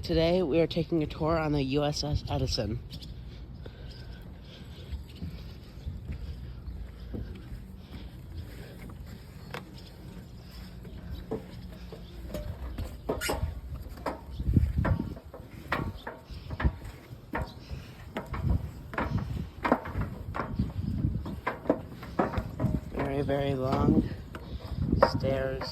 Today we are taking a tour on the USS Edison. Very, very long stairs.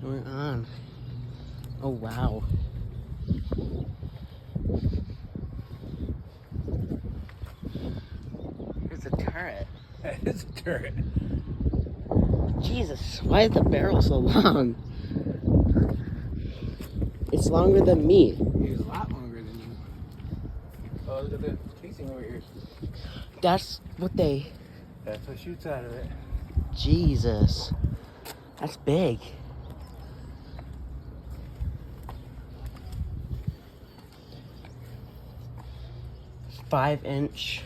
We're on. Oh, wow. There's a turret. That is a turret. Jesus, why is the barrel so long? It's longer than me. He's a lot longer than you. Oh, look at the casing over here. That's what shoots out of it. Jesus. That's big. .5"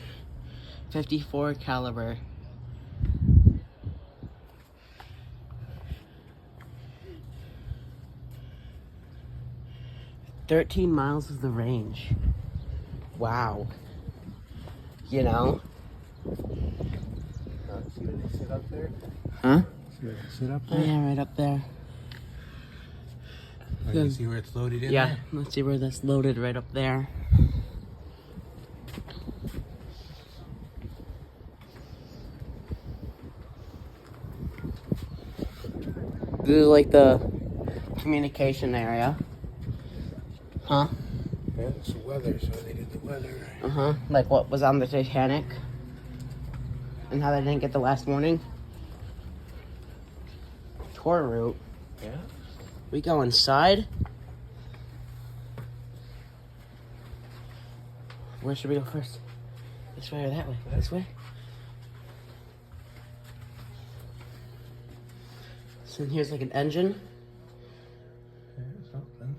54 caliber. "13 miles is the range." Wow. You know? See where they sit up there? Huh? See where they sit up Oh there? yeah, right up there. Oh, you see where it's loaded in Yeah, there? let's see where that's loaded, right up there. This is like the communication area. Huh? Yeah, it's the weather, so they did the weather. Uh-huh. Like what was on the Titanic? And how they didn't get the last warning? Tour route. Yeah? We go inside? Where should we go first? This way or that way? This way? So here's like an engine. Yeah, something.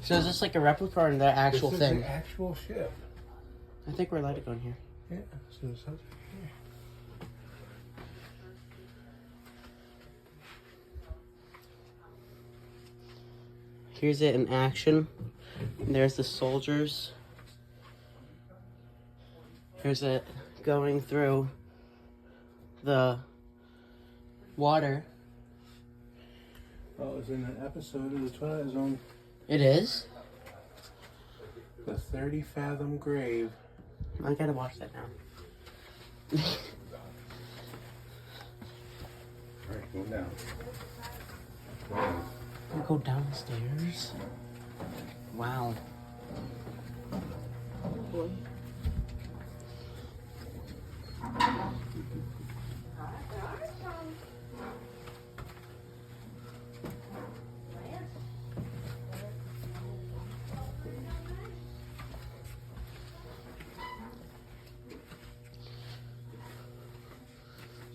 So is this like a replica or the actual this thing? This is an actual ship. I think we're allowed to go in here. Yeah, so it's up here. Here's it in action. There's the soldiers. Here's it going through the water. Oh, it was in an episode of the Twilight Zone. It is? The 30 Fathom Grave. I gotta watch that now. Alright, go down. We go downstairs. Wow.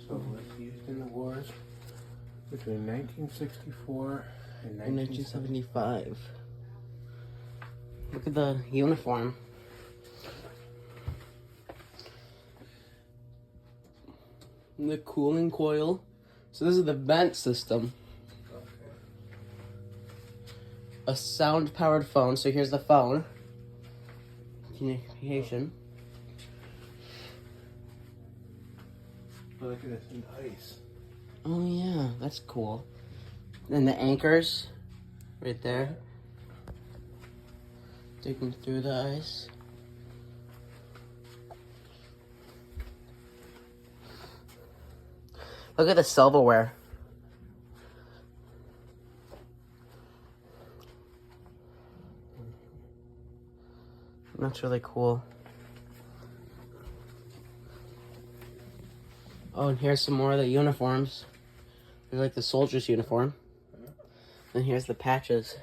So it was used in the wars between 1964 and In 1975. Look at the uniform. And the cooling coil. So this is the vent system. A sound-powered phone. So here's the phone. Communication. Look at this in ice. Oh yeah, that's cool. And the anchors, right there. Digging through the ice. Look at the silverware. That's really cool. Oh, and here's some more of the uniforms. There's like the soldier's uniform. And here's the patches.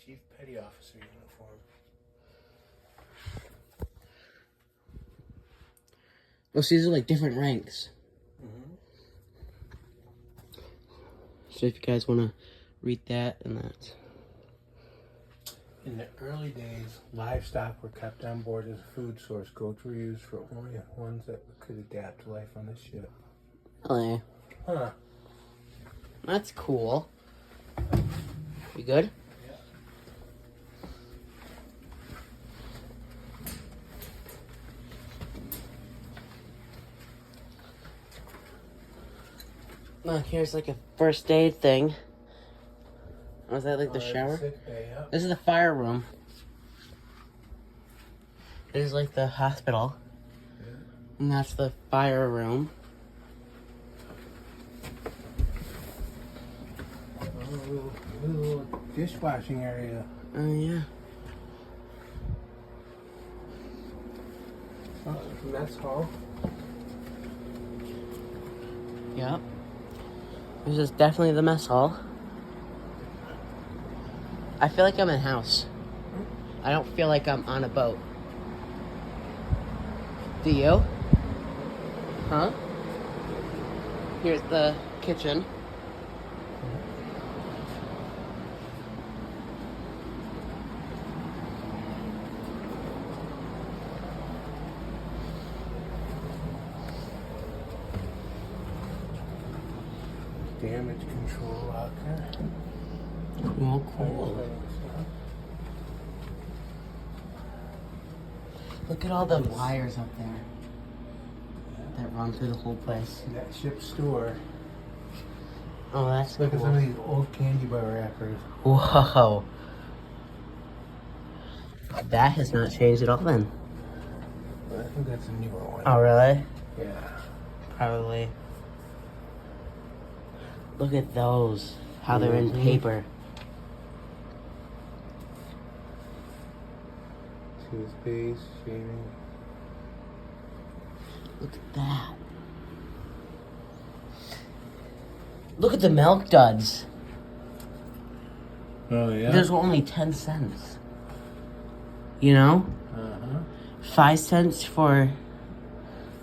Chief Petty Officer uniform. Oh, so these are like different ranks. So if you guys want to read that and that. In the early days, livestock were kept on board as a food source. Goats were used for only ones that could adapt to life on the ship. Really? Huh. That's cool. You good? Look, here's like a first aid thing. Was that like the shower? Sick bay, yeah. This is the fire room. This is like the hospital. Yeah. And that's the fire room. Oh, little dishwashing area. Oh, yeah. Oh, mess hall. Yep. This is definitely the mess hall. I feel like I'm in a house. I don't feel like I'm on a boat. Do you? Huh? Here's the kitchen. Damage control locker. Cool. Look at all the wires up there that run through the whole place. That ship store. Oh, that's Look cool. at some of these old candy bar wrappers. Whoa. That has not changed at all then. I think that's a newer one. Oh, really? Yeah. Probably. Look at those. How they're in paper. Toothpaste, shaving. Look at that. Look at the milk duds. Oh, yeah? There's only 10 cents. You know? Uh-huh. 5 cents for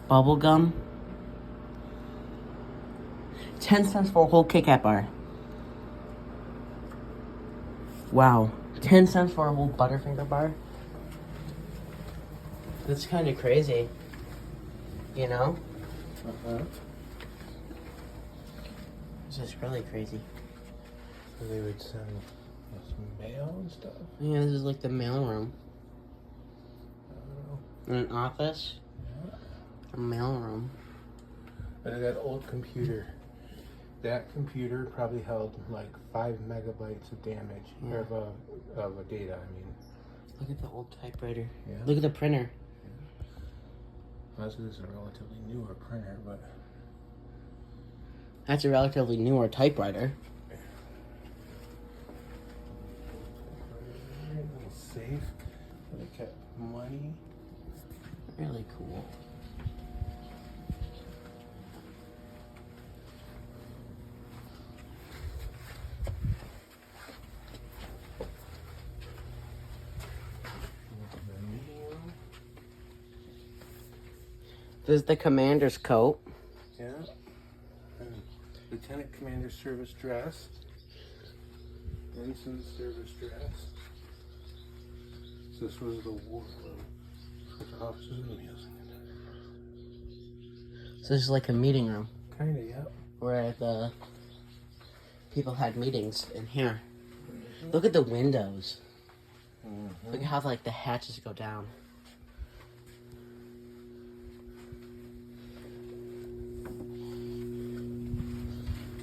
bubble gum. 10 cents for a whole Kit Kat bar. Wow. 10 cents for a whole Butterfinger bar? That's kind of crazy. You know? Uh-huh. It's just really crazy. So they would send some mail and stuff? Yeah, this is like the mail room. Oh. And an office. Yeah. A mail room. And that old computer. That computer probably held like 5 megabytes of damage. Yeah. Or of a data, I mean. Look at the old typewriter. Yeah. Look at the printer. Well, this is a relatively newer printer, but... That's a relatively newer typewriter. Little safe where they kept money. Really cool. This is the commander's coat. Yeah. And Lieutenant Commander service dress. Ensign service dress. This was the war room. With the officers and meals. So this is like a meeting room Kinda, yeah. where the people had meetings in here. Look at the windows. Look at how like the hatches go down.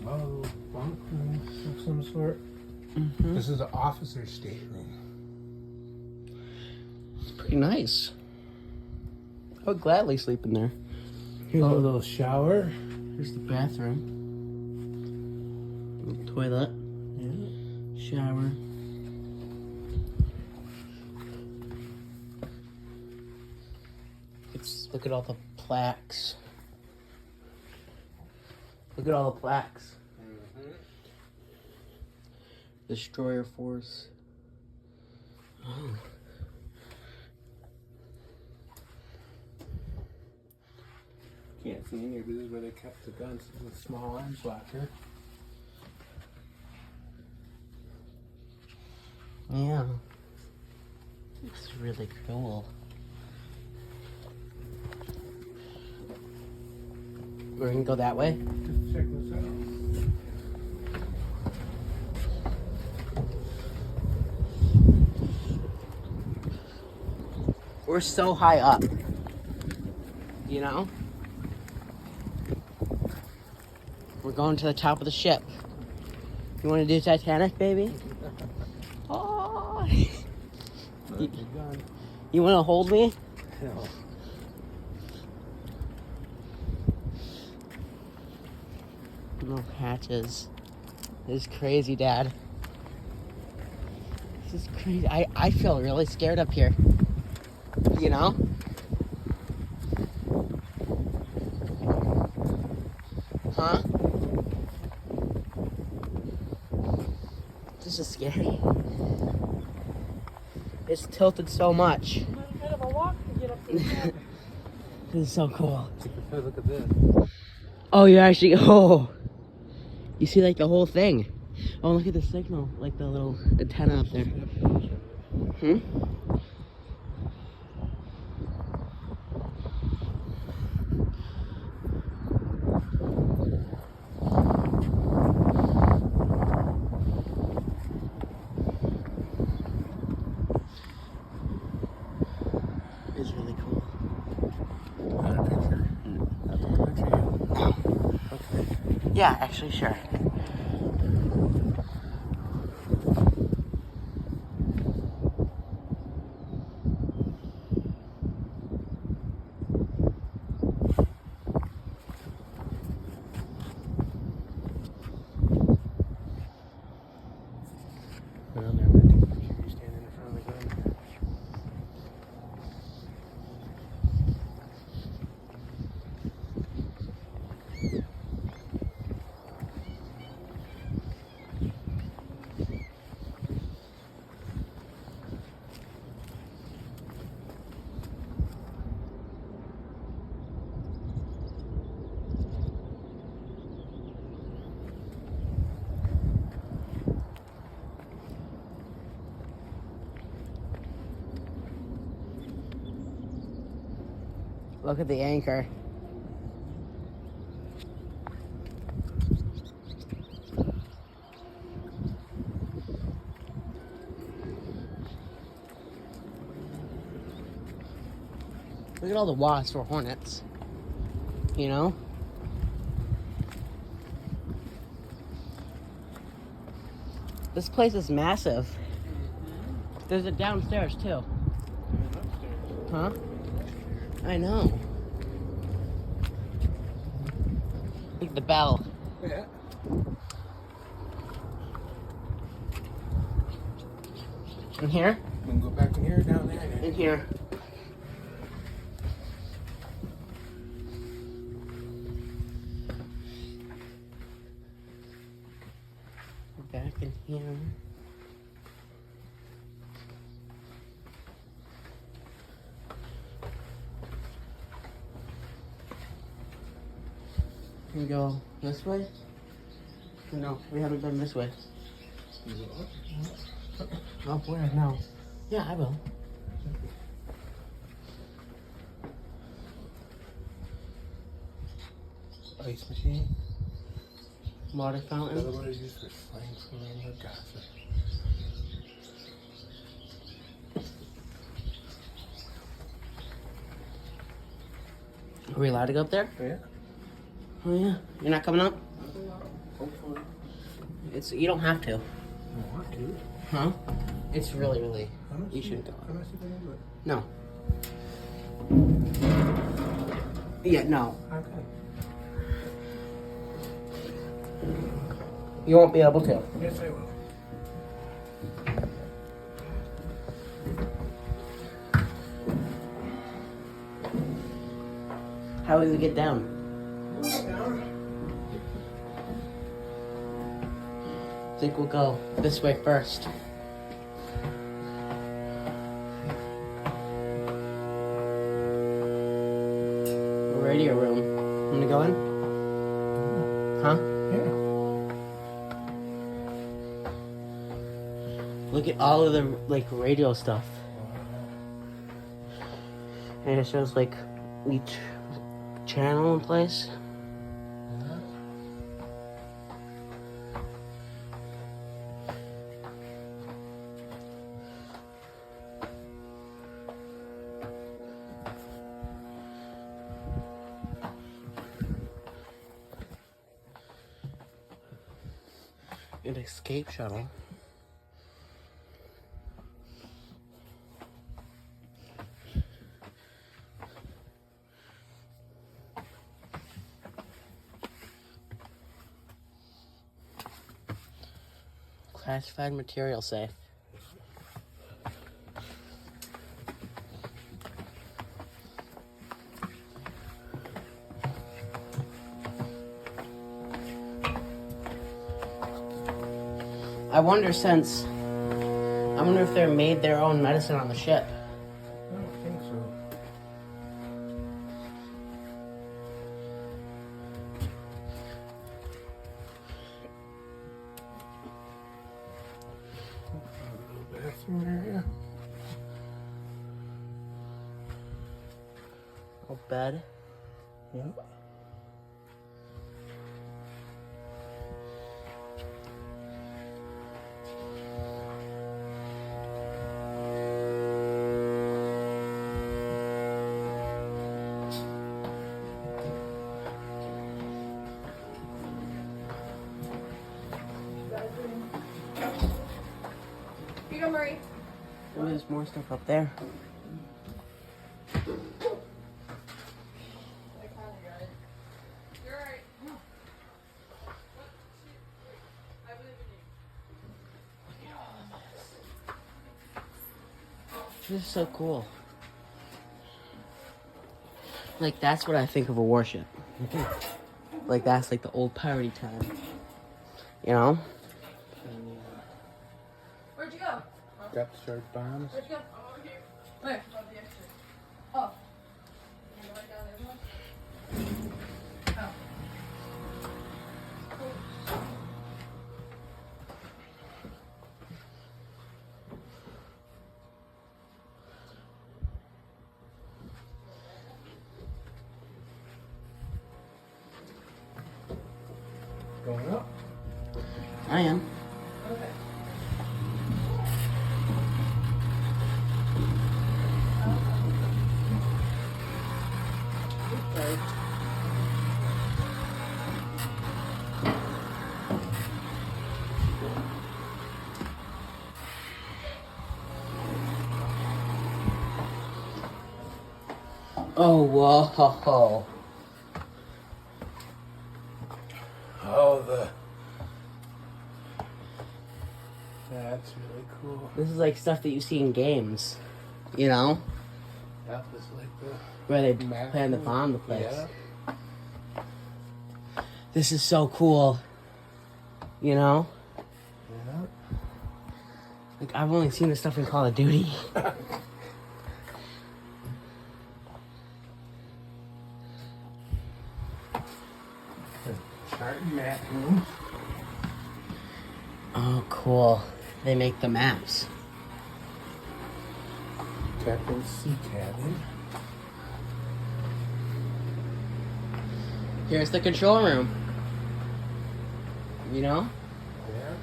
Oh, bunk room of some sort. Mm-hmm. This is an officer's stateroom. It's pretty nice. I would gladly sleep in there. Here's a little shower. Here's the bathroom. Little toilet. Yeah. Shower. Look at all the plaques. Look at all the plaques. Destroyer Force. Oh. Can't see in here, but this is where they kept the guns. This is a small arms locker. Yeah. It's really cool. We're gonna go that way. Just check this out. We're so high up. You know? We're going to the top of the ship. You want to do Titanic, baby? Oh. You want to hold me? No. No hatches. This is crazy, Dad. This is crazy. I feel really scared up here. You know? Huh? This is scary. It's tilted so much. A little bit of a walk to get up to the top. This is so cool. Look at this. Oh, you actually, oh. You see like the whole thing. Oh, look at the signal, like the little antenna up there. Hmm? It's really cool. Got a picture. I'll take a picture of you. Okay. Yeah, actually, sure. But I'm never gonna take a picture of you standing in front of the gun. Look at the anchor. Look at all the wasps or hornets. You know? This place is massive. There's a downstairs too. Huh? I know. Look at the bell. Yeah. In here? We can go back in here or down there. In here. Back in here. Can we go this way? No, we haven't been this way. Oh, where? No. Yeah, I will. Ice machine. Water fountain. Another one is used for slang swimming or gossip. Are we allowed to go up there? Yeah. Oh yeah. You're not coming up? Hopefully. You don't have to. I want to. Huh? It's really. How much You shouldn't go. How much are you going to do it? No. Yeah, no. Okay. You won't be able to. Yes, I will. How do we get down? I think we'll go this way first. Radio room. Wanna go in? Huh? Yeah. Look at all of the like radio stuff. And it shows like each channel in place. An escape shuttle. Classified material safe. I wonder if they made their own medicine on the ship. I don't think so. A little bathroom area. A bed. Yeah. Here you go, Marie. Oh, there's more stuff up there. You're right. This is so cool. Like, that's what I think of a warship. Like, that's like the old piratey time. You know? Where'd you go? Depth charge bombs. Where'd you go? I'm over here. Where? Above the exit. Oh. You go right down there. Oh. Going up. I am. Okay. Oh, whoa. Oh, that's really cool. This is like stuff that you see in games. You know? That was like the Where they map. plan to bomb the place. Yeah. This is so cool. You know? Yeah. Like, I've only seen this stuff in Call of Duty. Chart and map room. Oh, cool. They make the maps. Captain's sea cabin. Here's the control room. You know? Yeah.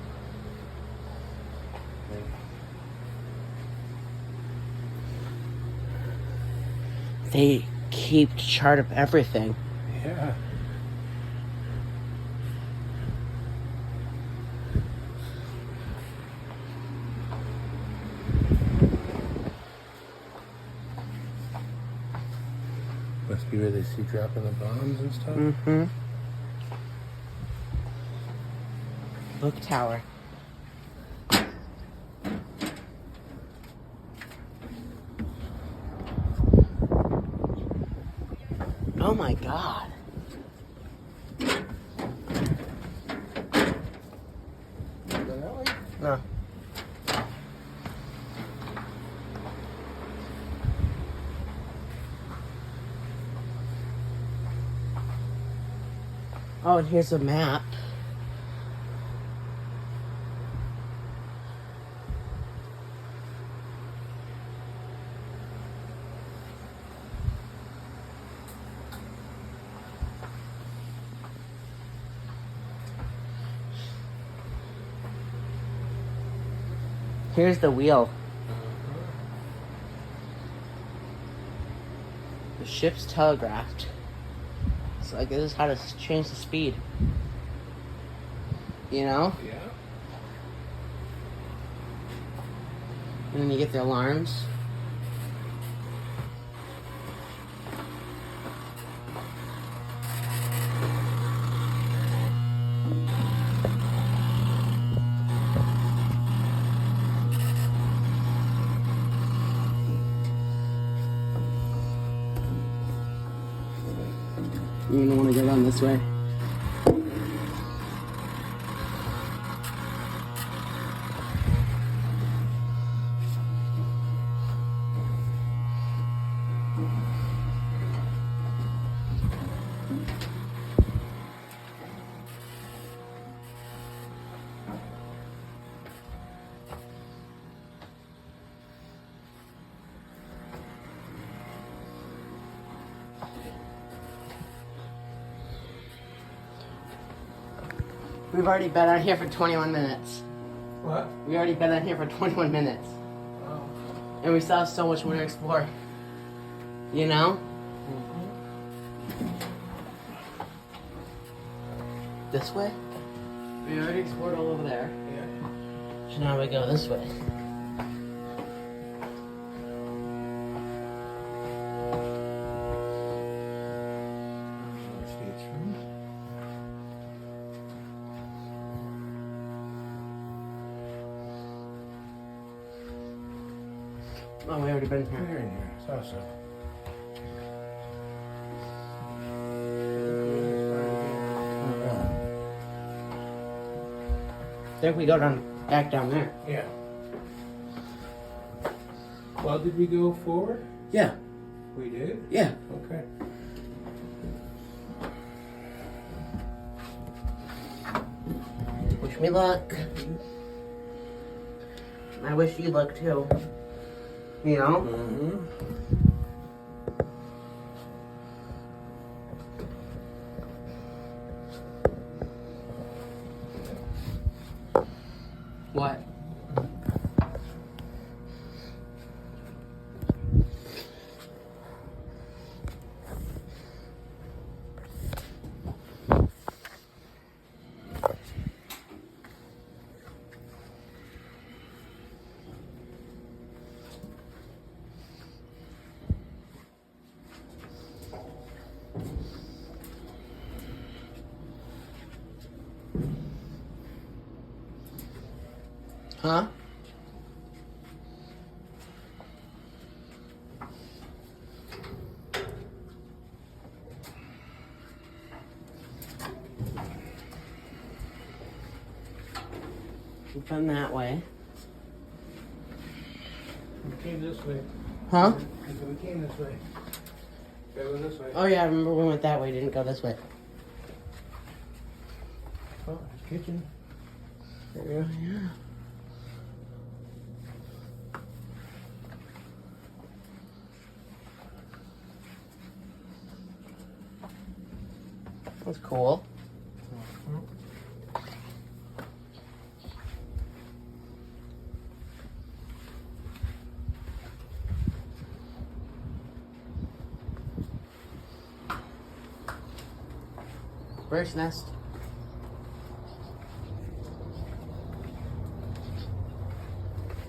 They keep chart of everything. Yeah. Must be where they see dropping the bombs and stuff. Mm-hmm. Book tower. Oh my god. No. Oh, and here's a map. Here's the wheel. The ship's telegraphed. So like this is how to change the speed. You know? Yeah. And then you get the alarms. You're gonna want to go down this way. We've already been out here for 21 minutes. What? We already been out here for 21 minutes. Oh. And we still have so much more to explore. You know? This way? We already explored all over there. Yeah. So now we go this way. Oh, we already been here. We're in here. It's awesome. I think we go back down there. Yeah. Well, did we go forward? Yeah. We did? Yeah. Okay. Wish me luck. I wish you luck too. You know? Mm-hmm. What? Huh? We've been that way. We came this way. Huh? We came this way. Go this way. Oh yeah, I remember we went that way, didn't go this way. Oh, kitchen. There we go, yeah. That's cool. Bird's nest.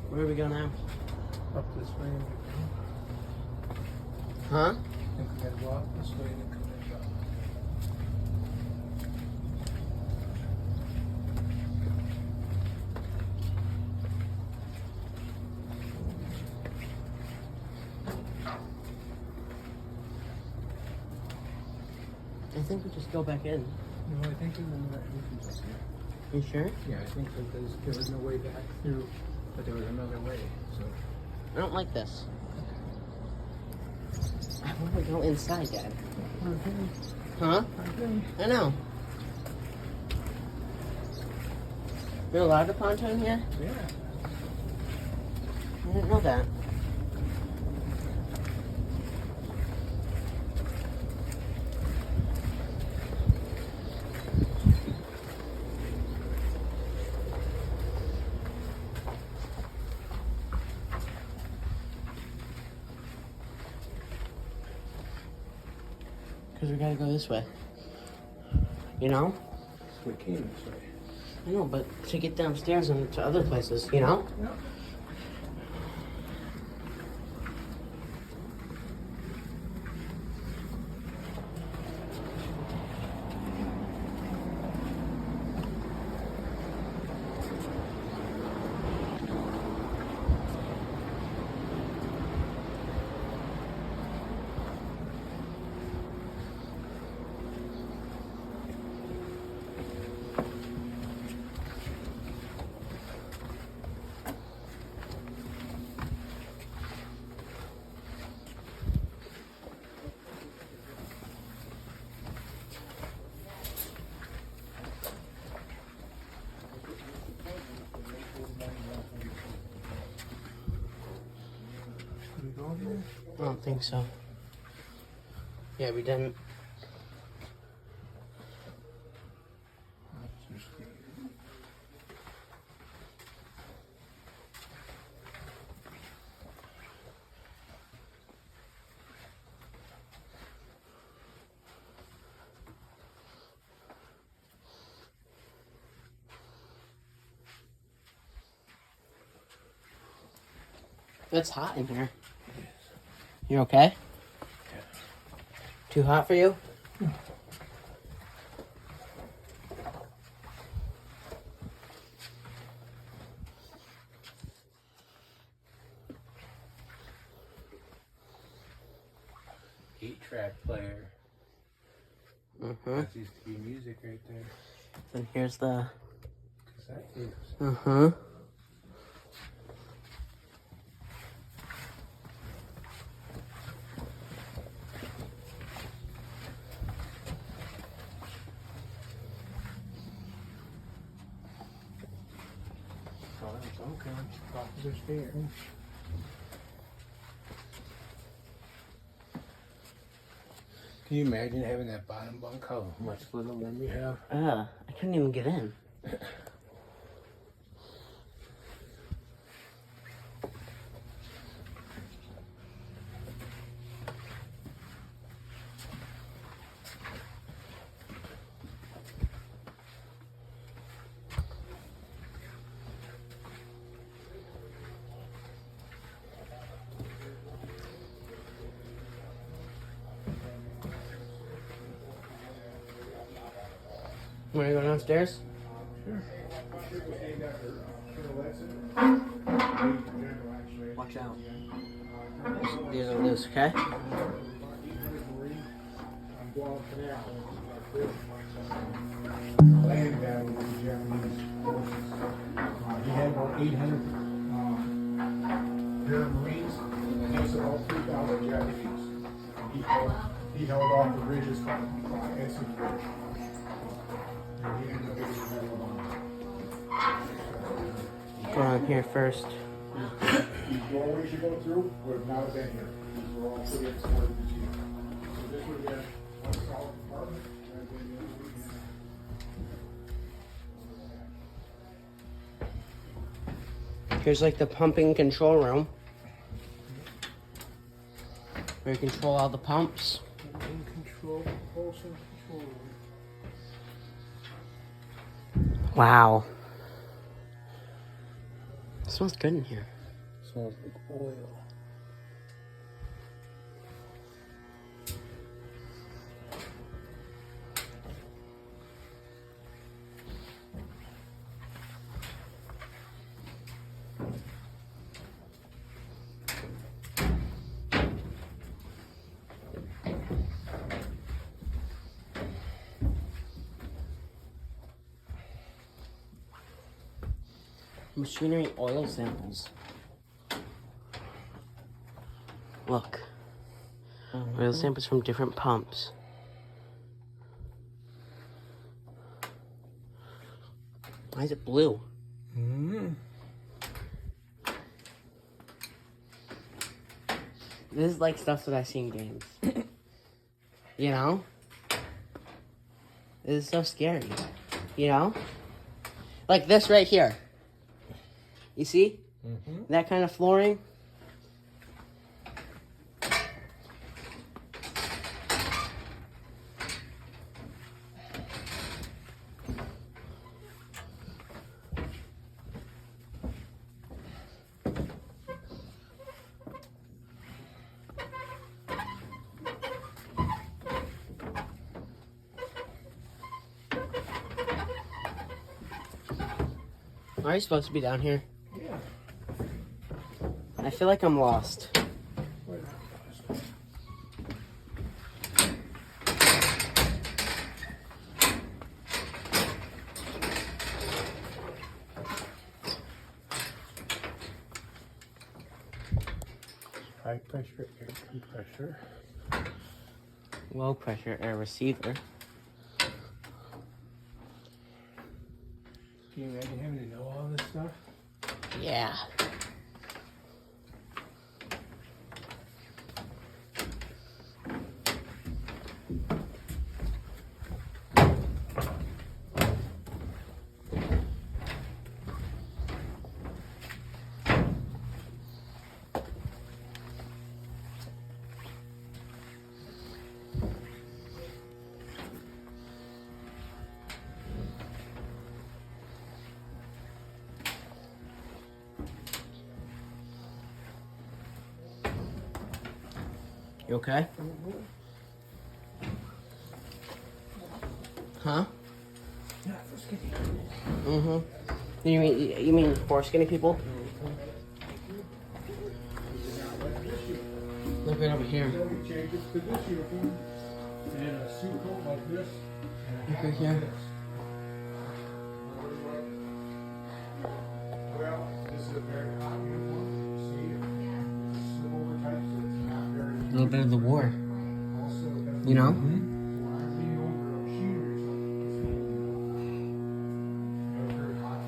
Where do we go now? Up this way. Huh? I think we gotta go up this way and then come back up. I think we just go back in. No, I think there's another entrance up here. You sure? Yeah, I think that there was no way back through, but there was another way. So I don't like this. I want to go inside, Dad. Huh? I know. You're allowed to pontoon here? Yeah. I didn't know that. Because we gotta go this way. You know? We came this way. I know, but to get downstairs and to other places, you know? Yep. Should we go in there? I don't think so. Yeah, we didn't. It's hot in here. You okay? Yeah. Too hot for you? Eight-track player. Mm-hmm. That used to be music right there. And here's the... Cassette tapes. Uh-huh. Oh, that's okay. Officers here. Can you imagine having that bottom bunk? How much little room you have? I couldn't even get in. Want to go downstairs? Sure. Watch out. These are loose, okay? Land battle with the Japanese forces. He had about 800 Marines against about 3,000 Japanese. He held off the bridges called Edison Bridge. And he ended up getting the Medal of Honor. Go on here first. These doorways you go through would not have been here. These were all put in for the museum. So this would have been one solid compartment. And then the other would be Here's like the pumping control room. Where you control all the pumps. In control, propulsion control. Wow. It smells good in here. Smells like oil. Machinery oil samples. Look. Oil samples from different pumps. Why is it blue? This is like stuff that I see in games. You know? This is so scary. You know? Like this right here. You see? That kind of flooring? Are you supposed to be down here? Yeah. I feel like I'm lost. We're not lost. High pressure air compressor. Low pressure air receiver. Can you imagine having to know all this stuff? Yeah. You okay? Huh? Yeah, for skinny. Mm-hmm. You mean for skinny people? Look right over here. So we change it to this uniform, and a suit coat like this. And Look right here. Well, this is a very hot uniform. See, it's similar type, so it's not very. A little bit of the war. Also, You know? being over a machine or something. Very hot.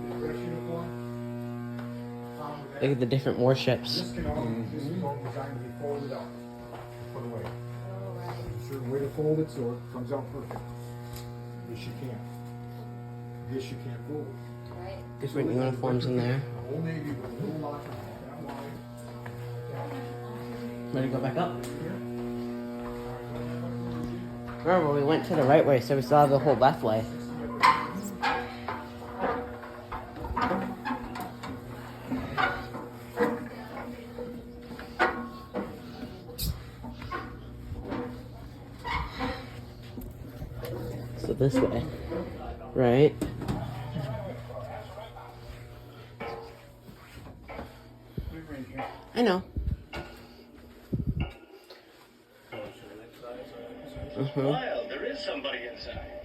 The dress uniform. Look at the different warships. This is all designed to be folded up, put away. A certain way to fold it so it comes out perfect. This you can't. This you can't fold. Different uniforms in there. The whole Navy with a little locker that wide. Ready to go back up? Yeah. Remember, we went to the right way, so we still have the whole left way. So this way, right? I know. Well, there is somebody inside.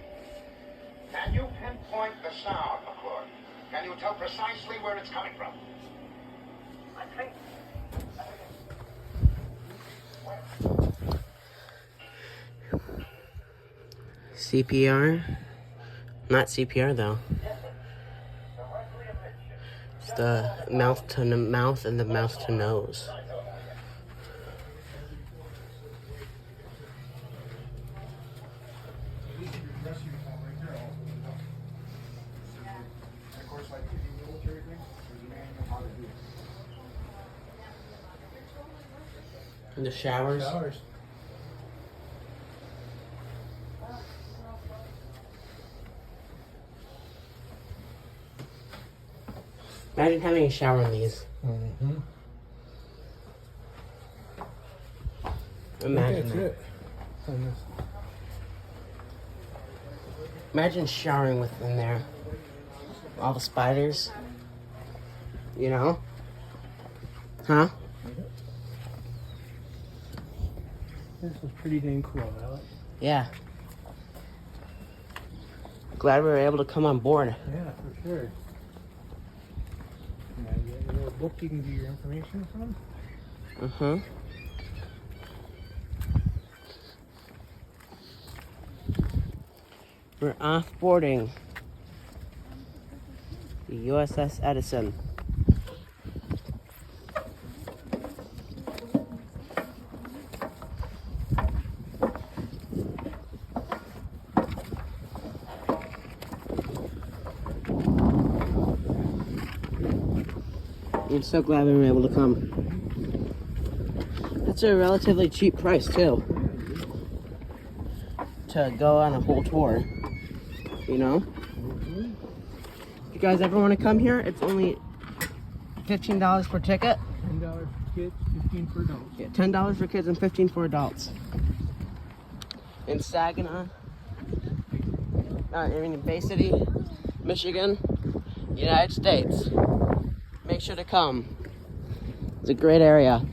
Can you pinpoint the sound, McClure? Can you tell precisely where it's coming from? I think. CPR? Not CPR though. It's the mouth to mouth and the mouth to nose. This is your dress uniform right there also. And of course, like any military thing, there's a manual how to do it. And the showers. Showers. Imagine having a shower in these. Mm-hmm. Imagine That's that. it. On this. Imagine showering within there. All the spiders. You know? Huh? This is pretty dang cool, Alec. Yeah. Glad we were able to come on board. Yeah, for sure. Now you got a little book you can do your information from. Uh-huh. We're off boarding the USS Edison. I'm so glad we were able to come. That's a relatively cheap price too. To go on a whole tour. You know? If you guys ever want to come here, it's only $15 per ticket. $10 for kids, $15 for adults. Yeah, $10 for kids and $15 for adults. In Saginaw. Bay City, Michigan, United States. Make sure to come. It's a great area.